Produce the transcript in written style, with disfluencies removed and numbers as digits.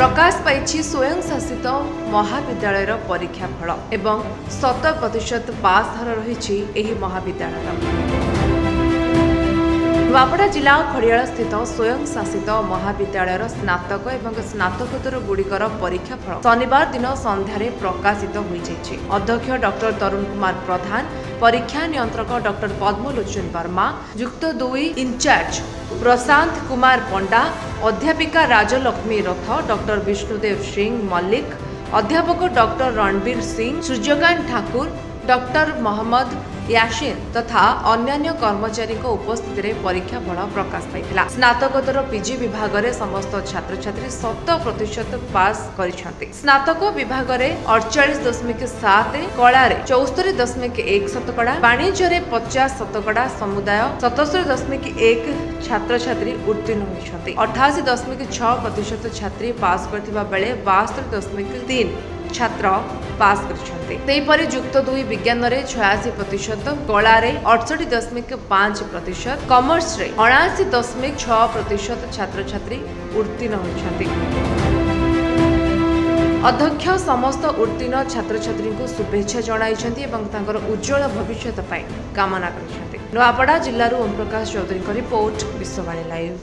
प्रकाश पाई स्वयं शासित महाविद्यालय परीक्षा फल एवं 100% पास हार रही महाविद्यालय। नुआपड़ा जिला खड़ियाल स्थित स्वयं शासित महाविद्यालय स्नातक एवं स्नातकोत्तर गुड़िकर परीक्षा फल शनिवार दिन संध्यारे प्रकाशित हो जाइछि। अध्यक्ष डॉक्टर तरुण कुमार प्रधान, परीक्षा नियंत्रक डॉक्टर पद्मलोचन वर्मा, युक्त 2 इंचार्ज प्रशांत कुमार पंडा, अध्यापिका राजलक्ष्मी रथ, डॉक्टर विष्णुदेव सिंह मल्लिक, अध्यापक डॉक्टर रणबीर सिंह, सूर्यकांत ठाकुर, डॉक्टर मोहम्मद यासिन तथा अन्यान्य कर्मचारी उपस्थिति में परीक्षा फल प्रकाश पाई। स्नातकोत्तर पीजी विभाग में समस्त छात्र छात्री 100% पास करिसेंति। स्नातक विभाग में 48.7, कला 74.1 शतकड़ा, वाणिज्य में 50 शतकड़ा, समुदाय 77.1 छात्र छात्री उत्तीर्ण होइछंति। 88.6% छात्री पास करथिबा बेले 72.3 छात्र पास करछंती। सेहीपरि युक्त 2 विज्ञान रे 86%, कला रे 68.5%, कॉमर्स रे 79.6% छात्र छात्री उत्तीर्ण होइछंती। अध्यक्ष समस्त उत्तीर्ण छात्र छात्री को शुभेच्छा जणाइछंती एवं तांकर उज्जवल भविष्य पई कामना करिछंती। Nuapada जिल्लारू Om Prakash Chaudhary report, Vishwavani live.